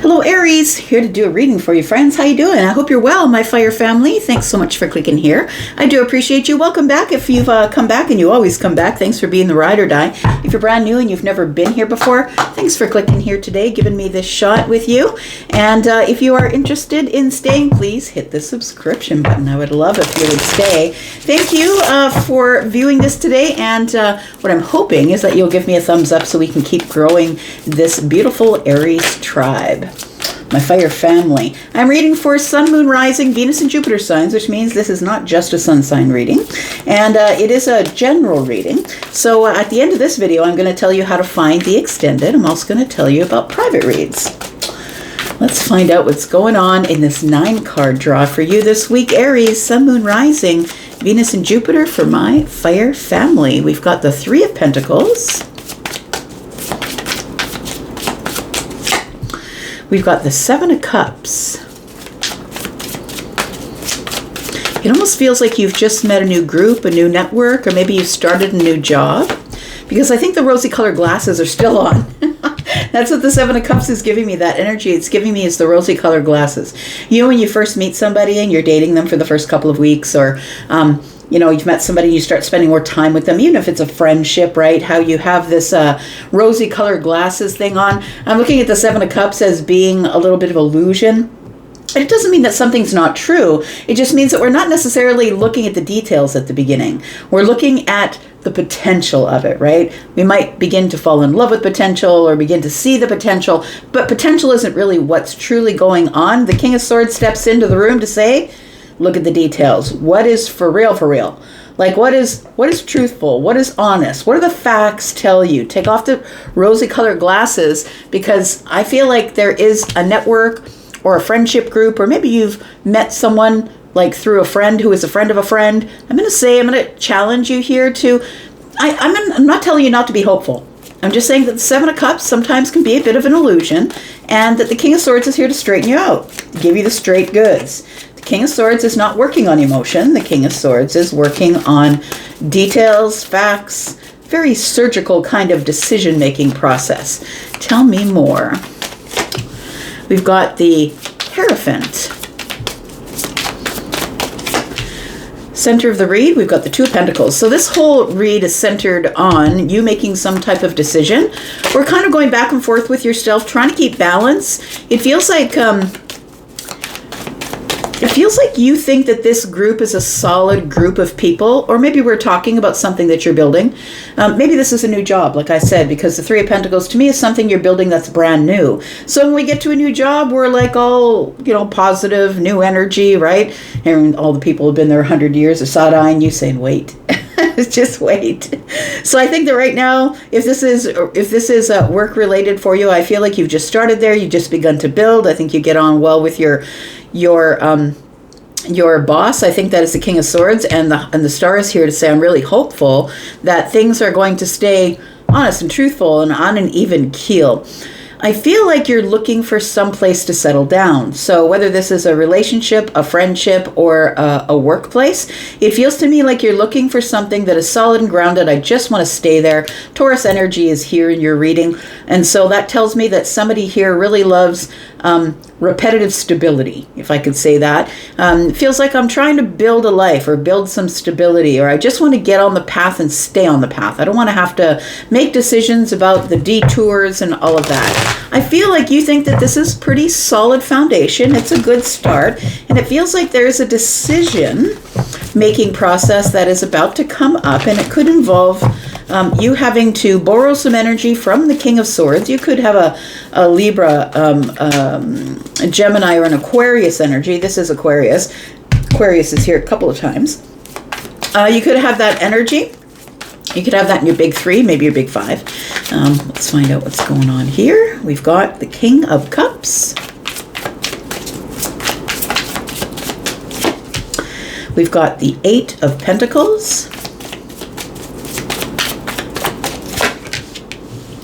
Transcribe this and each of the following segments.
Hello Aries, here to do a reading for you friends. How you doing? I hope you're well, my fire family. Thanks so much for clicking here. I do appreciate you. Welcome back if you've come back, and you always come back. Thanks for being the ride or die. If you're brand new and you've never been here before, thanks for clicking here today, giving me this shot with you. And if you are interested in staying, please hit the subscription button. I would love if you would stay. Thank you for viewing this today, and what I'm hoping is that you'll give me a thumbs up so we can keep growing this beautiful Aries tribe. My fire family. I'm reading for Sun, Moon, Rising, Venus, and Jupiter signs, which means this is not just a sun sign reading, and it is a general reading. So at the end of this video, I'm going to tell you how to find the extended. I'm also going to tell you about private reads. Let's find out what's going on in this 9-card draw for you this week, Aries, Sun, Moon, Rising, Venus, and Jupiter for my fire family. We've got the 3 of Pentacles. We've got the 7 of Cups. It almost feels like you've just met a new group, a new network, or maybe you've started a new job, because I think the rosy colored glasses are still on. That's what the 7 of Cups is giving me, that energy it's giving me is the rosy colored glasses. You know, when you first meet somebody and you're dating them for the first couple of weeks, or you know, you've met somebody, you start spending more time with them, even if it's a friendship, right? How you have this rosy colored glasses thing on. I'm looking at the 7 of Cups as being a little bit of illusion. And it doesn't mean that something's not true. It just means that we're not necessarily looking at the details at the beginning. We're looking at the potential of it, right? We might begin to fall in love with potential or begin to see the potential, but potential isn't really what's truly going on. The King of Swords steps into the room to say, look at the details. What is for real, for real? Like, what is truthful? What is honest? What do the facts tell you? Take off the rosy colored glasses, because I feel like there is a network or a friendship group, or maybe you've met someone like through a friend who is a friend of a friend. I'm going to challenge you here to, I'm not telling you not to be hopeful. I'm just saying that the 7 of Cups sometimes can be a bit of an illusion, and that the King of Swords is here to straighten you out, give you the straight goods. King of Swords is not working on emotion. The King of Swords is working on details, facts, very surgical kind of decision-making process. Tell me more. We've got the Hierophant. Center of the read, we've got the 2 of Pentacles. So this whole read is centered on you making some type of decision. We're kind of going back and forth with yourself, trying to keep balance. It feels like you think that this group is a solid group of people, or maybe we're talking about something that you're building. Maybe this is a new job, like I said, because the 3 of Pentacles to me is something you're building that's brand new. So when we get to a new job, we're like all, you know, positive, new energy, right? And all the people who've been there 100 years are side-eyeing you saying, wait. Just wait. So I think that right now, if this is work related for you, I feel like you've just started there. You've just begun to build. I think you get on well with your boss. I think that is the King of Swords, and the star is here to say I'm really hopeful that things are going to stay honest and truthful and on an even keel. I feel like you're looking for some place to settle down. So whether this is a relationship, a friendship, or a workplace, it feels to me like you're looking for something that is solid and grounded. I just want to stay there. Taurus energy is here in your reading. And so that tells me that somebody here really loves repetitive stability, if I could say that. It feels like I'm trying to build a life or build some stability, or I just want to get on the path and stay on the path. I don't want to have to make decisions about the detours and all of that. I feel like you think that this is pretty solid foundation. It's a good start, and it feels like there's a decision-making process that is about to come up, and it could involve you having to borrow some energy from the King of Swords. You could have a Libra, a Gemini, or an Aquarius energy. This is Aquarius. Aquarius is here a couple of times. You could have that energy. You could have that in your big 3, maybe your big 5. Let's find out what's going on here. We've got the King of Cups. We've got the 8 of Pentacles.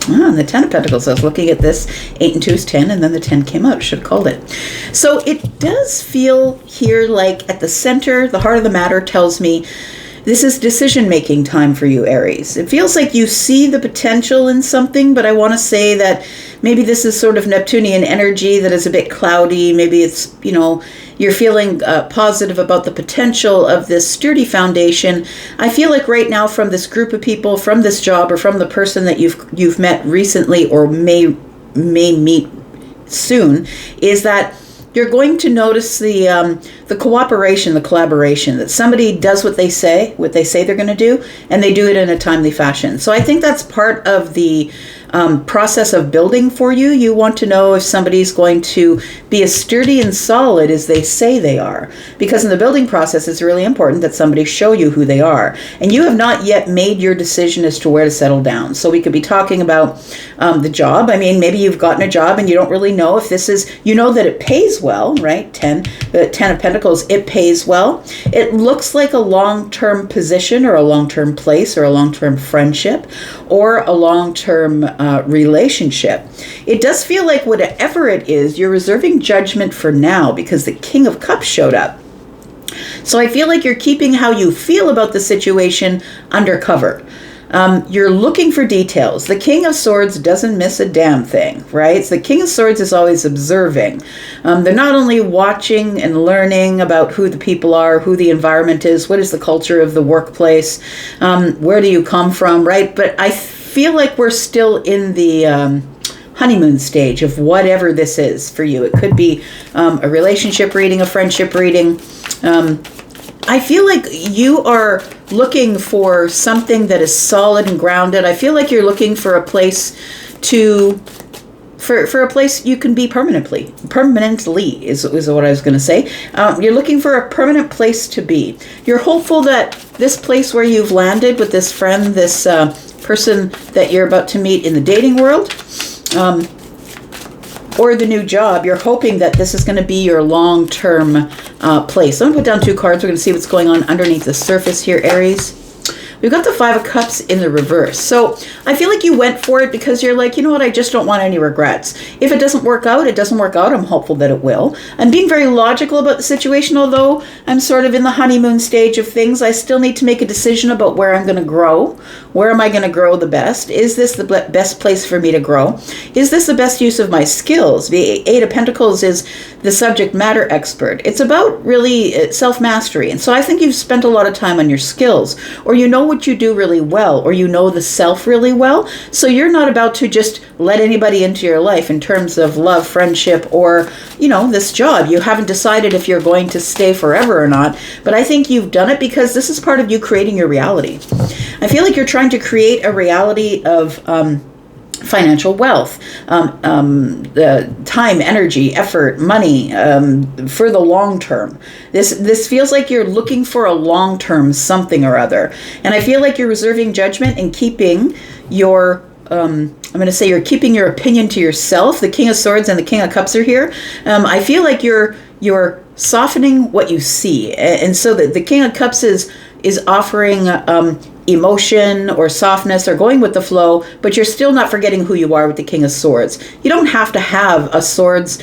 And the 10 of Pentacles. I was looking at this. 8 and 2 is 10, and then the 10 came out. I should have called it. So it does feel here like at the center, the heart of the matter tells me This is decision-making time for you, Aries. It feels like you see the potential in something, but I want to say that maybe this is sort of Neptunian energy that is a bit cloudy. Maybe it's, you're feeling positive about the potential of this sturdy foundation. I feel like right now from this group of people, from this job, or from the person that you've met recently or may meet soon, is that you're going to notice the cooperation, the collaboration, that somebody does what they say they're going to do, and they do it in a timely fashion. So I think that's part of the process of building for you. You want to know if somebody's going to be as sturdy and solid as they say they are. Because in the building process, it's really important that somebody show you who they are. And you have not yet made your decision as to where to settle down. So we could be talking about the job. I mean, maybe you've gotten a job and you don't really know if this is, that it pays well, right? 10 of Pentacles, it pays well. It looks like a long-term position or a long-term place or a long-term friendship or a long-term relationship. It does feel like whatever it is, you're reserving judgment for now because the King of Cups showed up. So I feel like you're keeping how you feel about the situation undercover. You're looking for details. The King of Swords doesn't miss a damn thing, right? So the King of Swords is always observing. They're not only watching and learning about who the people are, who the environment is, what is the culture of the workplace, where do you come from, right? But I feel like we're still in the honeymoon stage of whatever this is for you. It could be a relationship reading, a friendship reading. I feel like you are looking for something that is solid and grounded. I feel like you're looking for a place for a place you can be permanently is what I was going to say. You're looking for a permanent place to be. You're hopeful that this place where you've landed with this friend, this person that you're about to meet in the dating world, or the new job, you're hoping that this is going to be your long-term place. I'm going to put down 2 cards. We're going to see what's going on underneath the surface here, Aries. We've got the 5 of Cups in the reverse. So I feel like you went for it because you're like, you know what, I just don't want any regrets. If it doesn't work out, it doesn't work out. I'm hopeful that it will. I'm being very logical about the situation, although I'm sort of in the honeymoon stage of things. I still need to make a decision about where I'm going to grow. Where am I going to grow the best? Is this the best place for me to grow? Is this the best use of my skills? The 8 of Pentacles is the subject matter expert. It's about really self-mastery. And so I think you've spent a lot of time on your skills, or you know what you do really well, or you know the self really well. So you're not about to just let anybody into your life in terms of love, friendship, or, this job. You haven't decided if you're going to stay forever or not, but I think you've done it because this is part of you creating your reality. I feel like you're trying to create a reality of financial wealth, time, energy, effort, money, for the long term. This feels like you're looking for a long term something or other. And I feel like you're reserving judgment and keeping your, I'm going to say you're keeping your opinion to yourself. The King of Swords and the King of Cups are here. I feel like you're softening what you see. And so the King of Cups is offering emotion or softness or going with the flow, but you're still not forgetting who you are with the King of Swords. You don't have to have a swords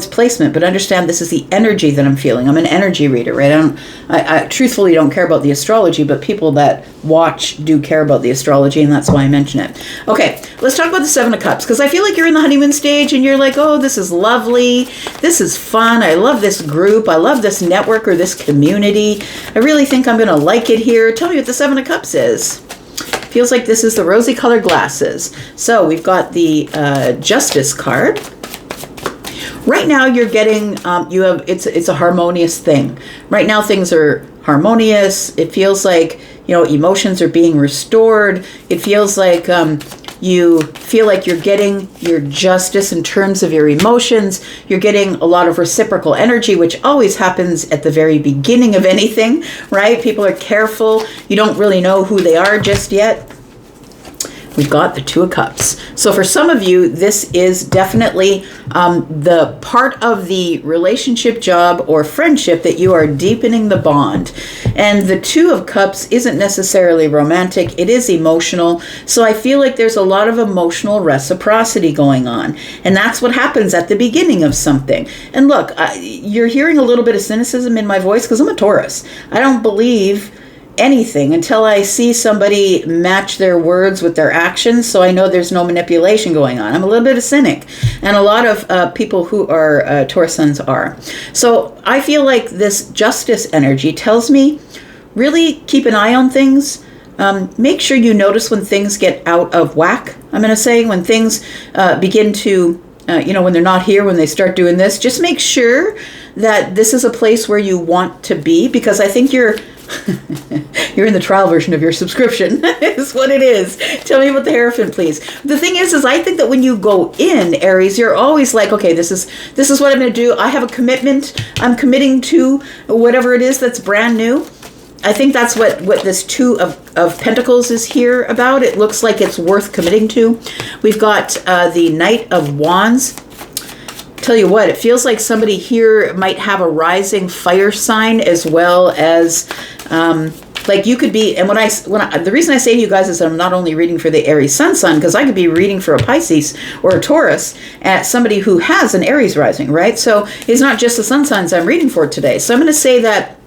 placement, but understand this is the energy that I'm feeling. I'm an energy reader, right? I truthfully don't care about the astrology, but people that watch do care about the astrology, and that's why I mention it. Okay, let's talk about the 7 of Cups, because I feel like you're in the honeymoon stage and you're like, oh, this is lovely. This is fun. I love this group. I love this network or this community. I really think I'm going to like it here. Tell me what the 7 of Cups is. Feels like this is the rosy colored glasses. So we've got the Justice card. Right now you're getting, it's a harmonious thing. Right now things are harmonious. It feels like, emotions are being restored. It feels like you feel like you're getting your justice in terms of your emotions. You're getting a lot of reciprocal energy, which always happens at the very beginning of anything, right? People are careful. You don't really know who they are just yet. We've got the 2 of Cups. So for some of you, this is definitely the part of the relationship, job, or friendship that you are deepening the bond. And the 2 of Cups isn't necessarily romantic. It is emotional. So I feel like there's a lot of emotional reciprocity going on. And that's what happens at the beginning of something. And look, you're hearing a little bit of cynicism in my voice because I'm a Taurus. I don't believe anything until I see somebody match their words with their actions, so I know there's no manipulation going on. I'm a little bit of cynic, and a lot of people who are Taurus suns are. So I feel like this justice energy tells me really keep an eye on things. Make sure you notice when things get out of whack. I'm going to say when things begin to, when they're not here, when they start doing this, just make sure that this is a place where you want to be, because I think you're in the trial version of your subscription is what it is. Tell me about the Hierophant, please. The thing is I think that when you go in, Aries, you're always like, okay, this is what I'm going to do. I have a commitment. I'm committing to whatever it is that's brand new. I think that's what this Two of Pentacles is here about. It looks like it's worth committing to. We've got the Knight of Wands. Tell you what, it feels like somebody here might have a rising fire sign, as well as like you could be. And the reason I say to you guys is that I'm not only reading for the Aries sun, because I could be reading for a Pisces or a Taurus, at somebody who has an Aries rising, right? So it's not just the sun signs I'm reading for today. So I'm going to say that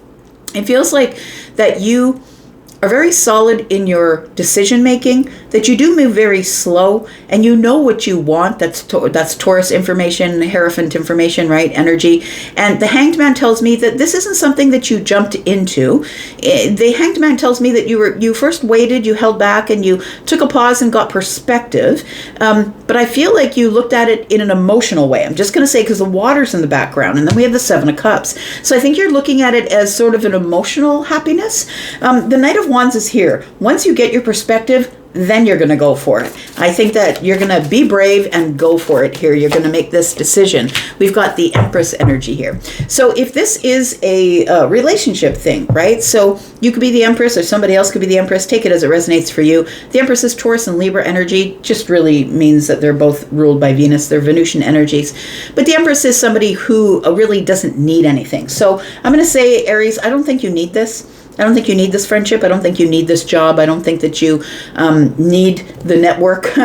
it feels like that you are very solid in your decision making, that you do move very slow, and you know what you want. That's Taurus information, Hierophant information, right? Energy. And the Hanged Man tells me that this isn't something that you jumped into. The Hanged Man tells me that you first waited, you held back, and you took a pause and got perspective. But I feel like you looked at it in an emotional way. I'm just going to say, because the water's in the background, and then we have the Seven of Cups. So I think you're looking at it as sort of an emotional happiness. The Knight of Wands is here. Once you get your perspective, then you're going to go for it. I think that you're going to be brave and go for it here. You're going to make this decision. We've got the Empress energy here. So if this is a relationship thing, right? So you could be the Empress, or somebody else could be the Empress. Take it as it resonates for you. The Empress is Taurus and Libra energy. Just really means that they're both ruled by Venus. They're Venusian energies. But the Empress is somebody who really doesn't need anything. So I'm going to say, Aries, I don't think you need this. I don't think you need this friendship. I don't think you need this job. I don't think that you need the network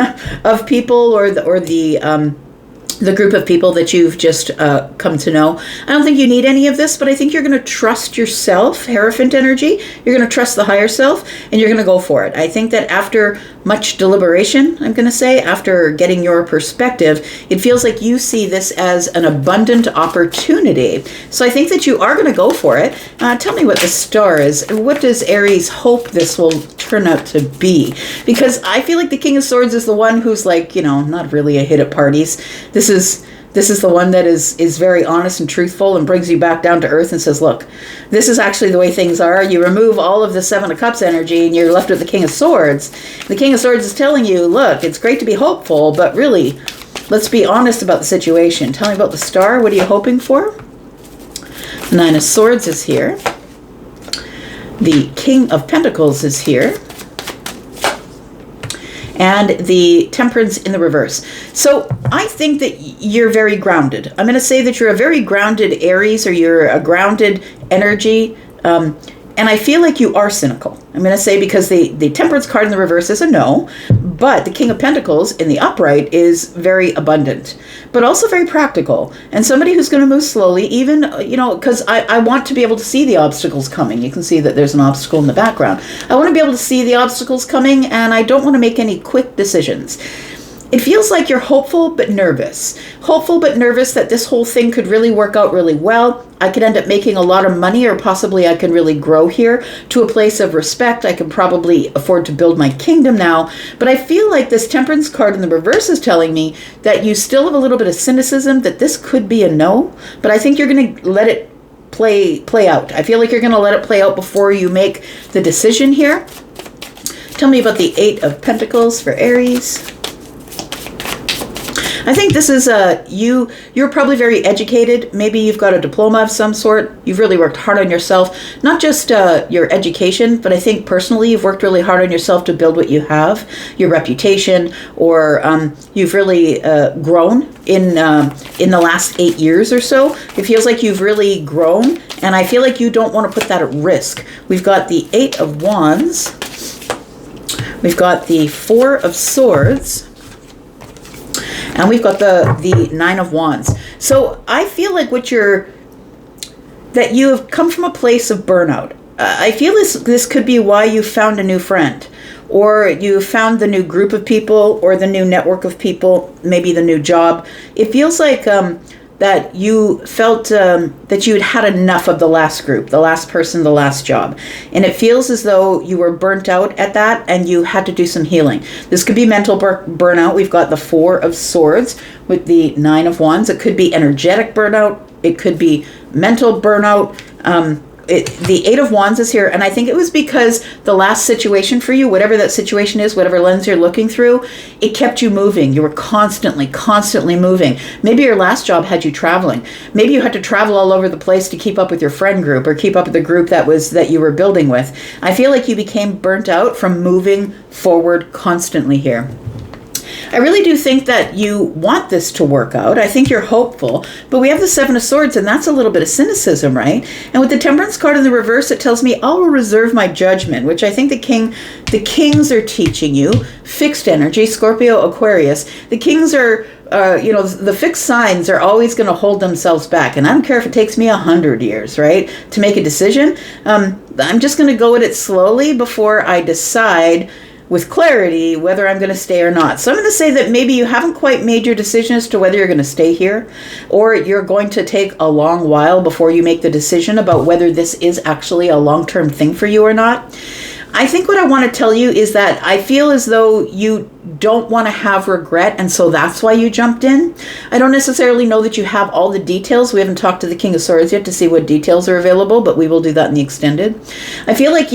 of people, or the group of people that you've just come to know. I don't think you need any of this, but I think you're going to trust yourself, Hierophant energy. You're going to trust the higher self, and you're going to go for it. I think that after much deliberation, I'm going to say, after getting your perspective, it feels like you see this as an abundant opportunity. So I think that you are going to go for it. Tell me what the star is. What does Aries hope this will turn out to be? Because I feel like the King of Swords is the one who's like, not really a hit at parties. This is the one that is very honest and truthful, and brings you back down to earth and says, look, this is actually the way things are. You remove all of the Seven of Cups energy, and you're left with the King of Swords. The King of Swords is telling you, look, it's great to be hopeful, but really, let's be honest about the situation. Tell me about the star. What are you hoping for? The Nine of Swords is here. The King of Pentacles is here. And the Temperance in the reverse. So I think that you're very grounded. I'm going to say that you're a very grounded Aries, or you're a grounded energy. And I feel like you are cynical. I'm going to say, because the Temperance card in the reverse is a no, but the King of Pentacles in the upright is very abundant, but also very practical, and somebody who's going to move slowly, even, because I want to be able to see the obstacles coming. You can see that there's an obstacle in the background. I want to be able to see the obstacles coming, and I don't want to make any quick decisions. It feels like you're hopeful but nervous. Hopeful but nervous that this whole thing could really work out really well. I could end up making a lot of money, or possibly I can really grow here to a place of respect. I can probably afford to build my kingdom now. But I feel like this Temperance card in the reverse is telling me that you still have a little bit of cynicism, that this could be a no. But I think you're going to let it play out. I feel like you're going to let it play out before you make the decision here. Tell me about the Eight of Pentacles for Aries. I think this is you're probably very educated. Maybe you've got a diploma of some sort. You've really worked hard on yourself, not just your education, but I think personally you've worked really hard on yourself to build what you have, your reputation, or you've really grown in the last 8 years or so. It feels like you've really grown, and I feel like you don't want to put that at risk. We've got the Eight of Wands. We've got the Four of Swords. And we've got the Nine of Wands. So I feel like that you have come from a place of burnout. I feel this could be why you found a new friend, or you found the new group of people, or the new network of people, maybe the new job. It feels like that you felt that you had enough of the last group, the last person, the last job. And it feels as though you were burnt out at that and you had to do some healing. This could be mental burnout. We've got the 4 of Swords with the 9 of Wands. It could be energetic burnout. It could be mental burnout. The 8 of Wands is here, and I think it was because the last situation for you, whatever that situation is, whatever lens you're looking through, it kept you moving. You were constantly moving. Maybe your last job had you traveling. Maybe you had to travel all over the place to keep up with your friend group or keep up with the group that you were building with. I feel like you became burnt out from moving forward constantly here. I really do think that you want this to work out. I think you're hopeful, but we have the 7 of Swords, and that's a little bit of cynicism, right? And with the Temperance card in the reverse, it tells me I will reserve my judgment, which I think the kings are teaching you. Fixed energy, Scorpio, Aquarius. The kings are, the fixed signs are always going to hold themselves back. And I don't care if it takes me 100 years, right, to make a decision. I'm just going to go at it slowly before I decide with clarity whether I'm going to stay or not. So I'm going to say that maybe you haven't quite made your decision as to whether you're going to stay here, or you're going to take a long while before you make the decision about whether this is actually a long-term thing for you or not. I think what I want to tell you is that I feel as though you don't want to have regret, and so that's why you jumped in. I don't necessarily know that you have all the details. We haven't talked to the King of Swords yet to see what details are available, but we will do that in the extended. I feel like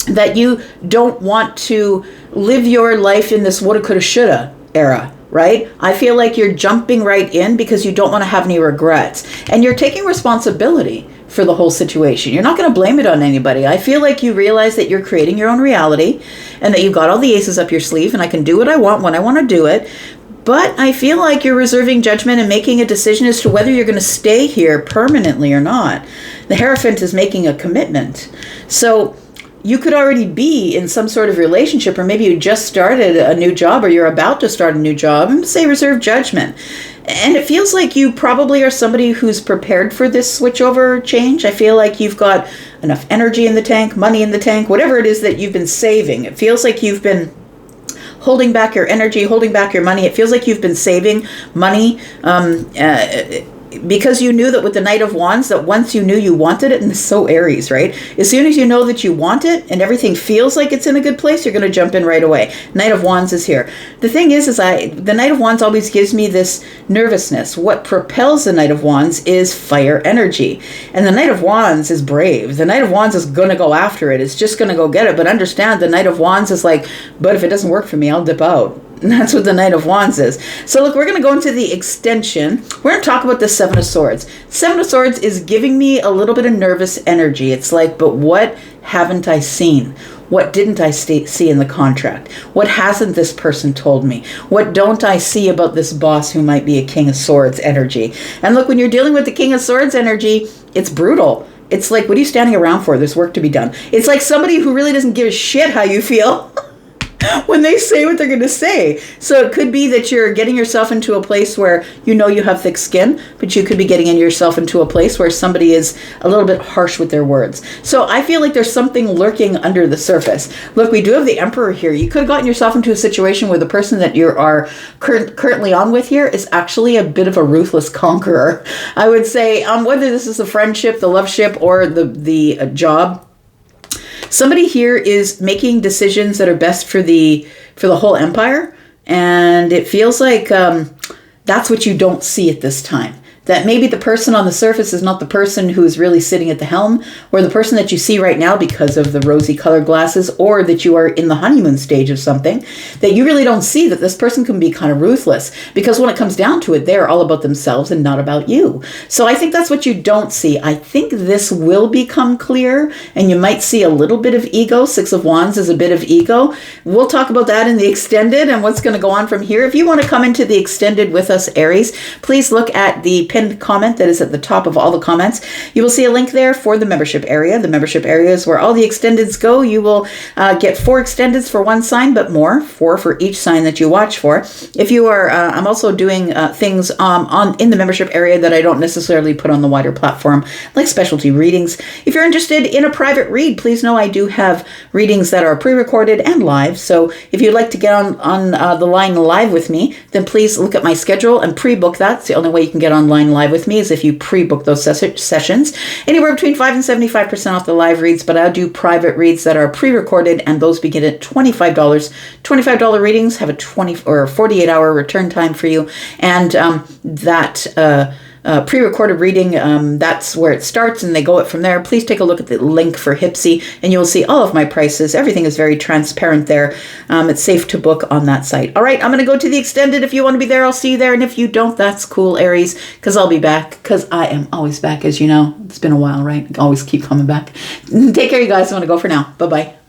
that you don't want to live your life in this woulda, coulda, shoulda era, right? I feel like you're jumping right in because you don't want to have any regrets. And you're taking responsibility for the whole situation. You're not going to blame it on anybody. I feel like you realize that you're creating your own reality and that you've got all the aces up your sleeve and I can do what I want when I want to do it. But I feel like you're reserving judgment and making a decision as to whether you're going to stay here permanently or not. The Hierophant is making a commitment. So you could already be in some sort of relationship, or maybe you just started a new job or you're about to start a new job, and say reserve judgment. And it feels like you probably are somebody who's prepared for this switchover change. I feel like you've got enough energy in the tank, money in the tank, whatever it is that you've been saving. It feels like you've been holding back your energy, holding back your money. It feels like you've been saving money because you knew that with the Knight of Wands, that once you knew you wanted it, and it's so Aries, right? As soon as you know that you want it and everything feels like it's in a good place, you're going to jump in right away. Knight of Wands is here. The thing is the Knight of Wands always gives me this nervousness. What propels the Knight of Wands is fire energy. And the Knight of Wands is brave. The Knight of Wands is going to go after it. It's just going to go get it. But understand, the Knight of Wands is like, but if it doesn't work for me, I'll dip out. And that's what the Knight of Wands is. So look, we're going to go into the extension. We're going to talk about the 7 of Swords. 7 of Swords is giving me a little bit of nervous energy. It's like, but what haven't I seen? What didn't I see in the contract? What hasn't this person told me? What don't I see about this boss who might be a King of Swords energy? And look, when you're dealing with the King of Swords energy, it's brutal. It's like, what are you standing around for? There's work to be done. It's like somebody who really doesn't give a shit how you feel when they say what they're going to say. So it could be that you're getting yourself into a place where you know you have thick skin, but you could be getting yourself into a place where somebody is a little bit harsh with their words. So I feel like there's something lurking under the surface. Look, we do have the Emperor here. You could have gotten yourself into a situation where the person that you are currently on with here is actually a bit of a ruthless conqueror. I would say, whether this is the friendship, the love ship, or the job, somebody here is making decisions that are best for the whole empire, and it feels like that's what you don't see at this time. That maybe the person on the surface is not the person who is really sitting at the helm, or the person that you see right now because of the rosy colored glasses, or that you are in the honeymoon stage of something, that you really don't see that this person can be kind of ruthless, because when it comes down to it, they're all about themselves and not about you. So I think that's what you don't see. I think this will become clear, and you might see a little bit of ego. 6 of Wands is a bit of ego. We'll talk about that in the extended and what's going to go on from here. If you want to come into the extended with us, Aries, please look at the pinned comment that is at the top of all the comments, you will see a link there for the membership area. The membership area is where all the extendeds go. You will get 4 extendeds for one sign, but more, 4 for each sign that you watch for. If you are, I'm also doing things in the membership area that I don't necessarily put on the wider platform, like specialty readings. If you're interested in a private read, please know I do have readings that are pre-recorded and live. So if you'd like to get on the line live with me, then please look at my schedule and pre-book that. It's the only way you can get online live with me is if you pre-book those sessions. Anywhere between 5 and 75% off the live reads, but I'll do private reads that are pre-recorded, and those begin at $25. $25 readings have a 48-hour return time for you, and that pre-recorded reading, that's where it starts, and they go up from there. Please take a look at the link for Hypsee, and you'll see all of my prices. Everything is very transparent there. It's safe to book on that site. All right, I'm going to go to the extended. If you want to be there, I'll see you there, and if you don't, that's cool, Aries, because I'll be back, because I am always back, as you know. It's been a while, right? I always keep coming back. Take care, you guys. I'm going to go for now. Bye-bye.